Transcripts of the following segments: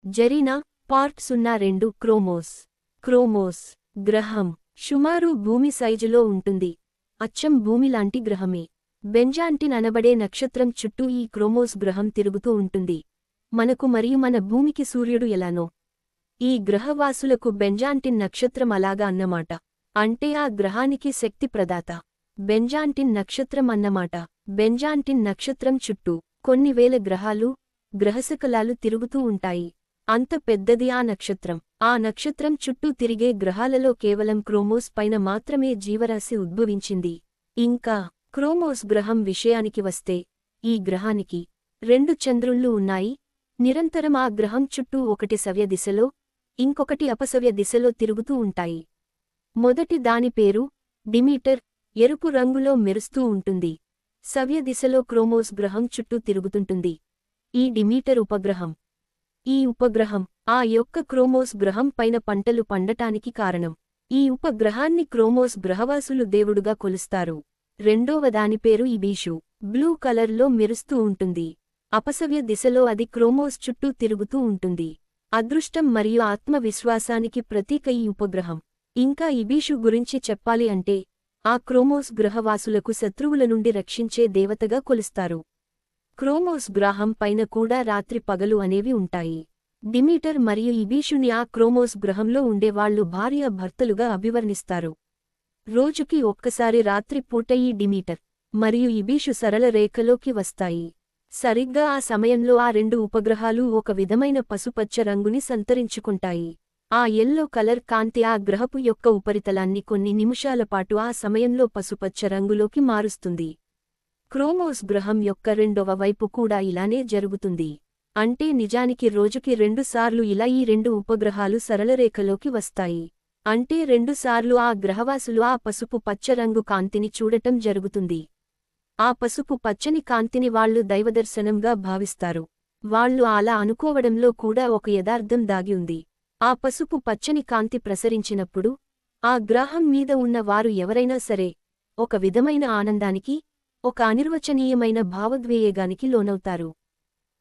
Zarina part 02 క్రోమోస్ గ్రహం సుమారు భూమి సైజులో ఉంటుంది. అచ్చం భూమిలాంటి గ్రహమే. బెంజాంటిన్ అనబడే నక్షత్రం చుట్టూ ఈ క్రోమోస్ గ్రహం తిరుగుతూ ఉంటుంది. మనకు మరియు మన భూమికి సూర్యుడు ఎలానో ఈ గ్రహవాసులకు బెంజాంటిన్ నక్షత్రం అలాగా అన్నమాట. అంటే ఆ గ్రహానికి శక్తి ప్రదాత బెంజాంటిన్ నక్షత్రం అన్నమాట. బెంజాంటిన్ నక్షత్రం చుట్టూ కొన్ని వేల గ్రహాలు గ్రహశకలాలు తిరుగుతూ ఉంటాయి. అంత పెద్దది ఆ నక్షత్రం. ఆ నక్షత్రం చుట్టూ తిరిగే గ్రహాలలో కేవలం క్రోమోస్ పైన మాత్రమే జీవరాశి ఉద్భవించింది. ఇంకా క్రోమోస్ గ్రహం విషయానికి వస్తే ఈ గ్రహానికి 2 చంద్రుళ్ళు ఉన్నాయి. నిరంతరం ఆ గ్రహం చుట్టూ ఒకటి సవ్య దిశలో ఇంకొకటి అపసవ్య దిశలో తిరుగుతూ ఉంటాయి. మొదటి దాని పేరు డిమీటర్, ఎరుపు రంగులో మెరుస్తూ ఉంటుంది. సవ్య దిశలో క్రోమోస్ గ్రహం చుట్టూ తిరుగుతుంటుంది. ఈ డిమీటర్ ఉపగ్రహం. ఈ ఉపగ్రహం ఆ యొక్క క్రోమోస్ గ్రహం పైన పంటలు పండటానికి కారణం. ఈ ఉపగ్రహాన్ని క్రోమోస్ గ్రహవాసులు దేవుడుగా కొలుస్తారు. రెండోవ దాని పేరు ఇబీషు, బ్లూ కలర్లో మెరుస్తూ ఉంటుంది. అపసవ్య దిశలో అది క్రోమోస్ చుట్టూ తిరుగుతూ ఉంటుంది. అదృష్టం మరియు ఆత్మవిశ్వాసానికి ప్రతీక ఈ ఉపగ్రహం. ఇంకా ఇబీషు గురించి చెప్పాలి అంటే ఆ క్రోమోస్ గ్రహవాసులకు శత్రువుల నుండి రక్షించే దేవతగా కొలుస్తారు. క్రోమోస్ గ్రహం పైన కూడా రాత్రి పగలు అనేవి ఉంటాయి. డిమీటర్ మరియు ఇబీషుని ఆ క్రోమోస్ గ్రహంలో ఉండేవాళ్లు భార్య భర్తలుగా అభివర్ణిస్తారు. రోజుకి ఒక్కసారి రాత్రి పూట ఈ డిమీటర్ మరియు ఇబీషు సరళ రేఖలోకి వస్తాయి. సరిగ్గా ఆ సమయంలో ఆ 2 ఉపగ్రహాలు ఒక విధమైన పసుపచ్చ రంగుని సంతరించుకుంటాయి. ఆ ఎల్లో కలర్ కాంతి ఆ గ్రహపు యొక్క ఉపరితలాన్ని కొన్ని నిమిషాల పాటు ఆ సమయంలో పసుపచ్చ రంగులోకి మారుస్తుంది. క్రోమోస్ గ్రహం యొక్క రెండవ వైపు కూడా ఇలానే జరుగుతుంది. అంటే నిజానికి రోజుకి 2 సార్లు ఇలా ఈ 2 ఉపగ్రహాలు సరళరేఖలోకి వస్తాయి. అంటే 2 సార్లు ఆ గ్రహవాసులు ఆ పసుపు పచ్చ రంగు కాంతిని చూడటం జరుగుతుంది. ఆ పసుపు పచ్చని కాంతిని వాళ్లు దైవదర్శనంగా భావిస్తారు. వాళ్లు అలా అనుకోవడంలో కూడా ఒక యథార్థం దాగి ఉంది. ఆ పసుపు పచ్చని కాంతి ప్రసరించినప్పుడు ఆ గ్రహం మీద ఉన్న వారు ఎవరైనా సరే ఒక విధమైన ఆనందానికి, ఒక అనిర్వచనీయమైన భావోద్వేగానికి లోనవుతారు.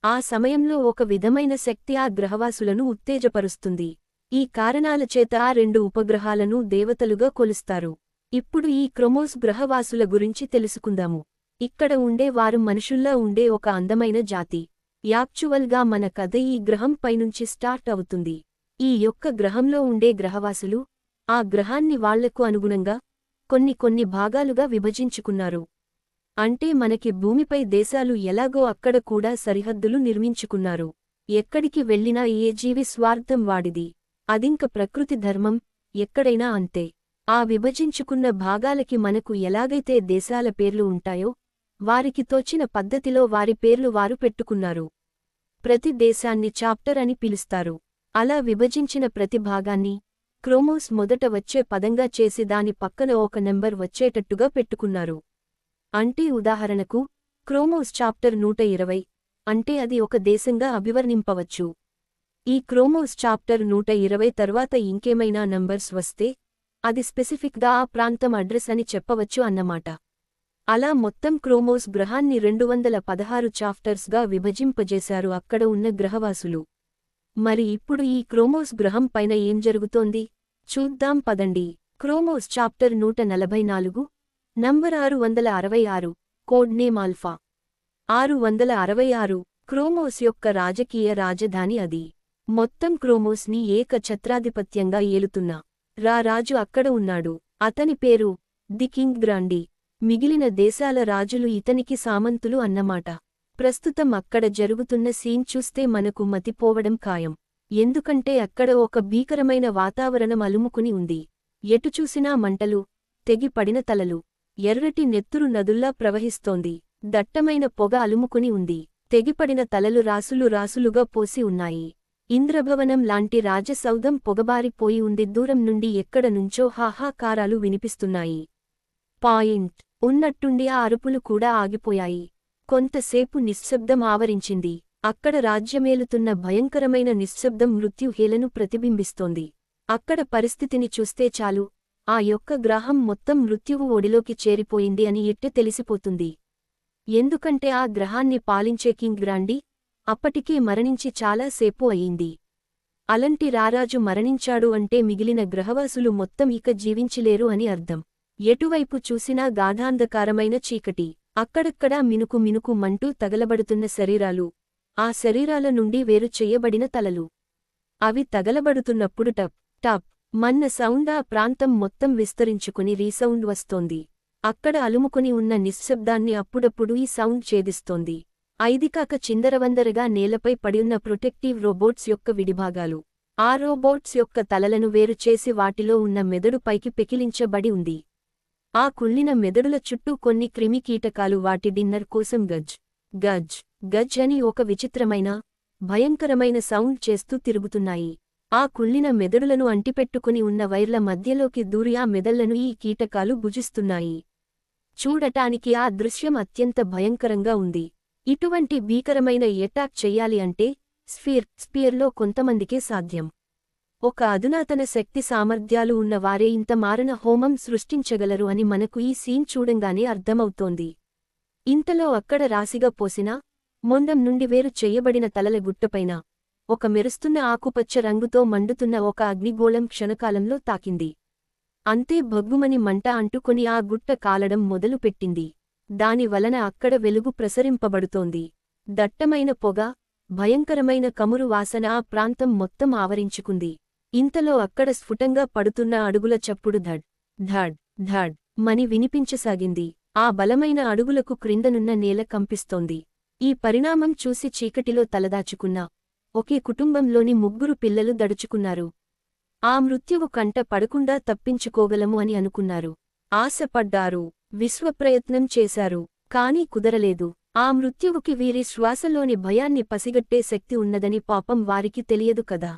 ఆ సమయంలో ఒక విధమైన శక్తి ఆ గ్రహవాసులను ఉత్తేజపరుస్తుంది. ఈ కారణాల చేత ఆ 2 ఉపగ్రహాలను దేవతలుగా కొలుస్తారు. ఇప్పుడు ఈ క్రోమోస్ గ్రహవాసుల గురించి తెలుసుకుందాము. ఇక్కడ ఉండే వారు మనుషుల్లా ఉండే ఒక అందమైన జాతి. యాక్చువల్గా మన కథ ఈ గ్రహం పైనుంచి స్టార్ట్ అవుతుంది. ఈ యొక్క గ్రహంలో ఉండే గ్రహవాసులు ఆ గ్రహాన్ని వాళ్లకు అనుగుణంగా కొన్ని భాగాలుగా విభజించుకున్నారు. అంటే మనకి భూమిపై దేశాలు ఎలాగో అక్కడ కూడా సరిహద్దులు నిర్మించుకున్నారు. ఎక్కడికి వెళ్లినా ఏ జీవి స్వార్థం వాడిది. అదింక ప్రకృతి ధర్మం, ఎక్కడైనా అంతే. ఆ విభజించుకున్న భాగాలకి మనకు ఎలాగైతే దేశాల పేర్లు ఉంటాయో వారికి తోచిన పద్ధతిలో వారి పేర్లు వారు పెట్టుకున్నారు. ప్రతి దేశాన్ని చాప్టర్ అని పిలుస్తారు. అలా విభజించిన ప్రతి భాగాన్ని క్రోమోస్ మొదట వచ్చే పదంగా చేసి దాని పక్కన ఒక నెంబర్ వచ్చేటట్టుగా పెట్టుకున్నారు. అంటే ఉదాహరణకు క్రోమోస్ చాప్టర్ 120 అంటే అది ఒక దేశంగా అభివర్ణింపవచ్చు. ఈ క్రోమోస్ చాప్టర్ 120 తర్వాత ఇంకేమైనా నంబర్స్ వస్తే అది స్పెసిఫిక్గా ఆ ప్రాంతం అడ్రస్ అని చెప్పవచ్చు అన్నమాట. అలా మొత్తం క్రోమోస్ గ్రహాన్ని 216 చాప్టర్స్గా విభజింపజేశారు అక్కడ ఉన్న గ్రహవాసులు. మరి ఇప్పుడు ఈ క్రోమోస్ గ్రహం పైన ఏం జరుగుతోంది చూద్దాం పదండి. క్రోమోస్ chapter 144 number 666, code name alpha. 666 క్రోమోస్ యొక్క రాజకీయ రాజధాని అది. మొత్తం క్రోమోస్ని ఏకఛత్రాధిపత్యంగా ఏలుతున్న రాజు అక్కడ ఉన్నాడు. అతని పేరు ది కింగ్ గ్రాండి. మిగిలిన దేశాల రాజులు ఇతనికి సామంతులు అన్నమాట. ప్రస్తుతం అక్కడ జరుగుతున్న సీన్ చూస్తే మనకు మతిపోవడం ఖాయం. ఎందుకంటే అక్కడ ఒక భీకరమైన వాతావరణం అలుముకుని ఉంది. ఎటు చూసినా మంటలు, తెగిపడిన తలలు, ఎర్రటి నెత్తురు నదుల్లా ప్రవహిస్తోంది. దట్టమైన పొగ అలుముకుని ఉంది. తెగిపడిన తలలు రాసులుగా పోసి ఉన్నాయి. ఇంద్రభవనం లాంటి రాజసౌధం పొగబారిపోయి ఉంది. దూరం నుండి ఎక్కడ నుంచో హాహాకారాలు వినిపిస్తున్నాయి. పాయింట్ ఉన్నట్టుండి ఆ అరుపులు కూడా ఆగిపోయాయి. కొంతసేపు నిశ్శబ్దం ఆవరించింది. అక్కడ రాజ్యమేలుతున్న భయంకరమైన నిశ్శబ్దం మృత్యుహేలను ప్రతిబింబిస్తోంది. అక్కడ పరిస్థితిని చూస్తే చాలు ఆ యొక్క గ్రహం మొత్తం మృత్యువు ఒడిలోకి చేరిపోయింది అని ఇట్టే తెలిసిపోతుంది. ఎందుకంటే ఆ గ్రహాన్ని పాలించే కింగ్ గ్రాండి అప్పటికే మరణించి చాలా సేపు అయింది. అలాంటి రారాజు మరణించాడు అంటే మిగిలిన గ్రహవాసులు మొత్తం ఇక జీవించలేరు అని అర్థం. ఎటువైపు చూసినా గాఢాంధకారమైన చీకటి. అక్కడక్కడా మినుకు మినుకు మంటూ తగలబడుతున్న శరీరాలు. ఆ శరీరాల నుండి వేరు చెయ్యబడిన తలలు. అవి తగలబడుతున్నప్పుడు టప్ టప్ మన్న సౌండ్ ఆ ప్రాంతం మొత్తం విస్తరించుకుని రీసౌండ్ వస్తోంది. అక్కడ అలుముకొని ఉన్న నిశ్శబ్దాన్ని అప్పుడప్పుడు ఈ సౌండ్ ఛేదిస్తోంది. ఐదికాక చిందరవందరగా నేలపై పడియున్న ప్రొటెక్టివ్ రోబోట్స్ యొక్క విడిభాగాలు. ఆ రోబోట్స్ యొక్క తలలను వేరుచేసి వాటిలో ఉన్న మెదడు పైకి పెకిలించబడి ఉంది. ఆ కుళ్ళిన మెదడుల చుట్టూ కొన్ని క్రిమికీటకాలు వాటి డిన్నర్ కోసం గజ్ గజ్ గజ్ అని ఒక విచిత్రమైన భయంకరమైన సౌండ్ చేస్తూ తిరుగుతున్నాయి. ఆ కుళ్ళిన మెదడులను అంటిపెట్టుకుని ఉన్న వైర్ల మధ్యలోకి దూరి ఆ మెదళ్లను ఈ కీటకాలు భుజిస్తున్నాయి. చూడటానికి ఆ దృశ్యం అత్యంత భయంకరంగా ఉంది. ఇటువంటి భీకరమైన ఎటాక్ చెయ్యాలి అంటే స్పియర్లో కొంతమందికే సాధ్యం. ఒక అధునాతన శక్తి సామర్థ్యాలు ఉన్న వారే ఇంత మారణ హోమం సృష్టించగలరు అని మనకు ఈ సీన్ చూడంగానే అర్థమవుతోంది. ఇంతలో అక్కడ రాశిగా పోసిన మొండం నుండి వేరు చెయ్యబడిన తలల గుట్టపైన ఒక మెరుస్తున్న ఆకుపచ్చ రంగుతో మండుతున్న ఒక అగ్నిగోళం క్షణకాలంలో తాకింది. అంతే భగ్గుమని మంట అంటుకొని ఆ గుట్ట కాలడం మొదలుపెట్టింది. దాని వలన అక్కడ వెలుగు ప్రసరింపబడుతోంది. దట్టమైన పొగ, భయంకరమైన కమురు వాసన ఆ ప్రాంతం మొత్తం ఆవరించుకుంది. ఇంతలో అక్కడ స్ఫుటంగా పడుతున్న అడుగుల చప్పుడు ధడ్ ధడ్ ధడ్ మని వినిపించసాగింది. ఆ బలమైన అడుగులకు క్రిందనున్న నేల కంపిస్తోంది. ఈ పరిణామం చూసి చీకటిలో తలదాచుకున్న ఒకే కుటుంబంలోని 3 పిల్లలు దడుచుకున్నారు. ఆ మృత్యువు కంట పడకుండా తప్పించుకోగలము అని అనుకున్నారు. ఆశపడ్డారు, విశ్వప్రయత్నం చేశారు. కాని కుదరలేదు. ఆ మృత్యువుకి వీరి శ్వాసలోని భయాన్ని పసిగట్టే శక్తి ఉన్నదని పాపం వారికి తెలియదు కదా.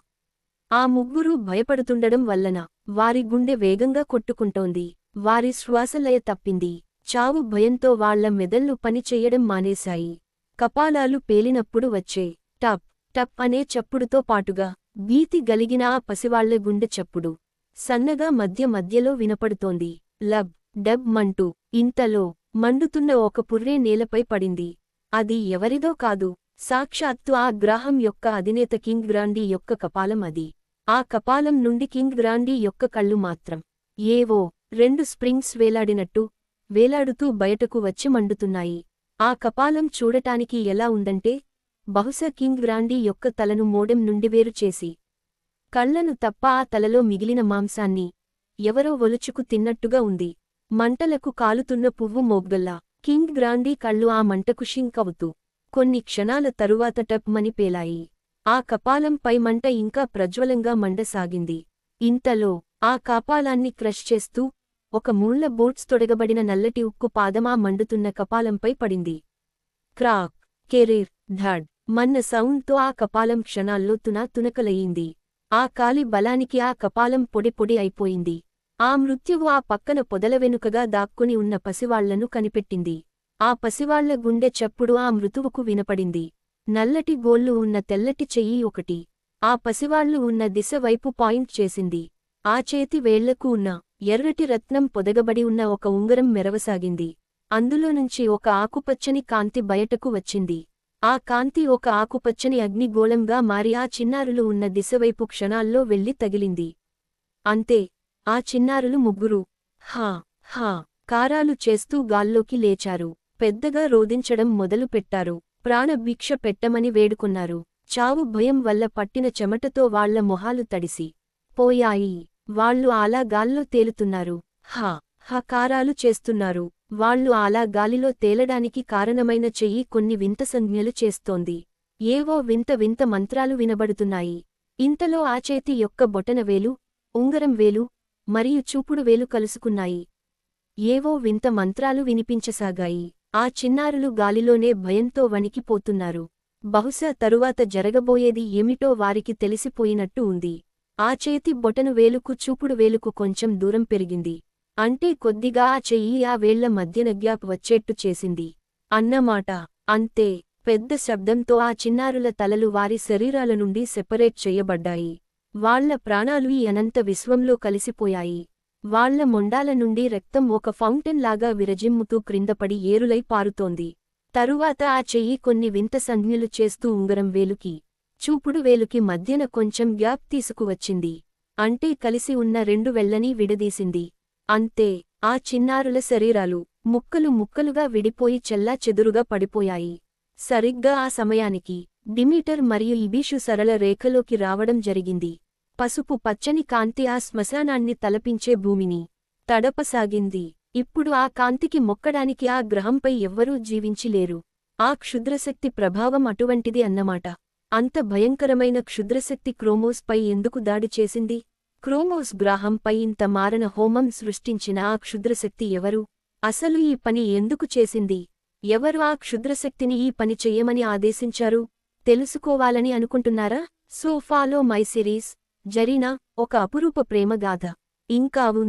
ఆ 3 భయపడుతుండడం వల్లన వారి గుండె వేగంగా కొట్టుకుంటోంది. వారి శ్వాసలయ తప్పింది. చావు భయంతో వాళ్ల మెదళ్ళు పనిచెయ్యడం మానేశాయి. కపాలాలు పేలినప్పుడు వచ్చే టప్ టప్ అనే చప్పుడుతో పాటుగా భీతి గలిగిన ఆ పసివాళ్ల గుండె చప్పుడు సన్నగా మధ్య మధ్యలో వినపడుతోంది. లబ్ డబ్ మంటూ. ఇంతలో మండుతున్న ఒక పుర్రే నేలపై పడింది. అది ఎవరిదో కాదు, సాక్షాత్తు ఆ గ్రాహం యొక్క అధినేత కింగ్ గ్రాండీ యొక్క కపాలం అది. ఆ కపాలం నుండి కింగ్ గ్రాండీ యొక్క కళ్ళు మాత్రం ఏవో 2 స్ప్రింగ్స్ వేలాడుతూ బయటకు వచ్చి మండుతున్నాయి. ఆ కపాలం చూడటానికి ఎలా ఉందంటే బహుశా కింగ్ గ్రాండీ యొక్క తలను మోడెం నుండి వేరుచేసి కళ్లను తప్ప ఆ తలలో మిగిలిన మాంసాన్ని ఎవరో ఒలుచుకు తిన్నట్టుగా ఉంది. మంటలకు కాలుతున్న పువ్వు మోగ్గల్లా కింగ్ గ్రాండీ కళ్ళు ఆ మంటకు షింకవుతూ కొన్ని క్షణాల తరువాత టప్ మని పేలాయి. ఆ కపాలం పై మంట ఇంకా ప్రజ్వలంగా మండసాగింది. ఇంతలో ఆ కపాలాన్ని క్రష్ చేస్తూ ఒక ముళ్ల బోట్స్ తొడగబడిన నల్లటి ఉక్కు పాదమా మండుతున్న కపాలంపై పడింది. క్రాక్ కెరీర్ ధడ్ మన్న సౌండ్తో ఆ కపాలం క్షణాల్లో తునకలయింది. ఆ కాలి బలానికి ఆ కపాలం పొడి పొడి అయిపోయింది. ఆ మృత్యువు ఆ పక్కన పొదల వెనుకగా దాక్కుని ఉన్న పసివాళ్లను కనిపెట్టింది. ఆ పసివాళ్ల గుండె చప్పుడు ఆ మృతువుకు వినపడింది. నల్లటి గోళ్లు ఉన్న తెల్లటి చెయ్యి ఒకటి ఆ పసివాళ్లు ఉన్న దిశ వైపు పాయింట్ చేసింది. ఆ చేతి వేళ్లకు ఉన్న ఎర్రటి రత్నం పొదగబడి ఉన్న ఒక ఉంగరం మెరవసాగింది. అందులోనుంచి ఒక ఆకుపచ్చని కాంతి బయటకు వచ్చింది. ఆ కాంతి ఒక ఆకుపచ్చని అగ్నిగోళంగా మారి ఆ చిన్నారులు ఉన్న దిశవైపు క్షణాల్లో వెళ్లి తగిలింది. అంతే, ఆ చిన్నారులు 3 హా హా కారాలు చేస్తూ గాల్లోకి లేచారు. పెద్దగా రోదించడం మొదలుపెట్టారు. ప్రాణభిక్ష పెట్టమని వేడుకున్నారు. చావు భయం వల్ల పట్టిన చెమటతో వాళ్ల మొహాలు తడిసి పోయాయి. వాళ్లు అలా గాల్లో తేలుతున్నారు. హా హా కారాలు చేస్తున్నారు. వాళ్లు అలా గాలిలో తేలడానికి కారణమైన చెయ్యి కొన్ని వింత సంజ్ఞలు చేస్తోంది. ఏవో వింత వింత మంత్రాలు వినబడుతున్నాయి. ఇంతలో ఆ చేతి యొక్క బొటనవేలు, ఉంగరం వేలు మరియు చూపుడు వేలు కలుసుకున్నాయి. ఏవో వింత మంత్రాలు వినిపించసాగాయి. ఆ చిన్నారులు గాలిలోనే భయంతో వణికిపోతున్నారు. బహుశా తరువాత జరగబోయేది ఏమిటో వారికి తెలిసిపోయినట్టు ఉంది. ఆ చేతి బొటను వేలుకు చూపుడు వేలుకు కొంచెం దూరం పెరిగింది. అంటే కొద్దిగా ఆ చెయ్యి ఆ వేళ్ల మధ్యన గ్యాప్ వచ్చేట్టు చేసింది అన్నమాట. అంతే, పెద్ద శబ్దంతో ఆ చిన్నారుల తలలు వారి శరీరాల నుండి సెపరేట్ చెయ్యబడ్డాయి. వాళ్ల ప్రాణాలు ఈ అనంత విశ్వంలో కలిసిపోయాయి. వాళ్ల మొండాల నుండి రక్తం ఒక ఫౌంటైన్ లాగా విరజిమ్ముతూ క్రిందపడి ఏరులై పారుతోంది. తరువాత ఆ చెయ్యి కొన్ని వింత సంజ్ఞలు చేస్తూ ఉంగరం వేలుకి, చూపుడు వేలుకి మధ్యన కొంచెం గ్యాప్ తీసుకువచ్చింది. అంటే కలిసి ఉన్న 2 వేళ్లని విడదీసింది. అంతే, ఆ చిన్నారుల శరీరాలు ముక్కలు ముక్కలుగా విడిపోయి చెల్లాచెదురుగా పడిపోయాయి. సరిగ్గా ఆ సమయానికి డిమీటర్ మరియు ఇబీషు సరళ రేఖలోకి రావడం జరిగింది. పసుపు పచ్చని కాంతి ఆ శ్మశానాన్ని తలపించే భూమిని తడపసాగింది. ఇప్పుడు ఆ కాంతికి మొక్కడానికి ఆ గ్రహంపై ఎవ్వరూ జీవించిలేరు. ఆ క్షుద్రశక్తి ప్రభావం అటువంటిది అన్నమాట. అంత భయంకరమైన క్షుద్రశక్తి క్రోమోస్ పై ఎందుకు దాడి చేసింది? క్రోమోస్ గ్రహంపై ఇంత మారణ హోమం సృష్టించిన ఆ క్షుద్రశక్తి ఎవరు? అసలు ఈ పని ఎందుకు చేసింది? ఎవరు ఆ క్షుద్రశక్తిని ఈ పని చెయ్యమని ఆదేశించారు? తెలుసుకోవాలని అనుకుంటున్నారా? So follow my series. Zarina, ఒక అపురూప ప్రేమగాథ ఇంకా ఉంది.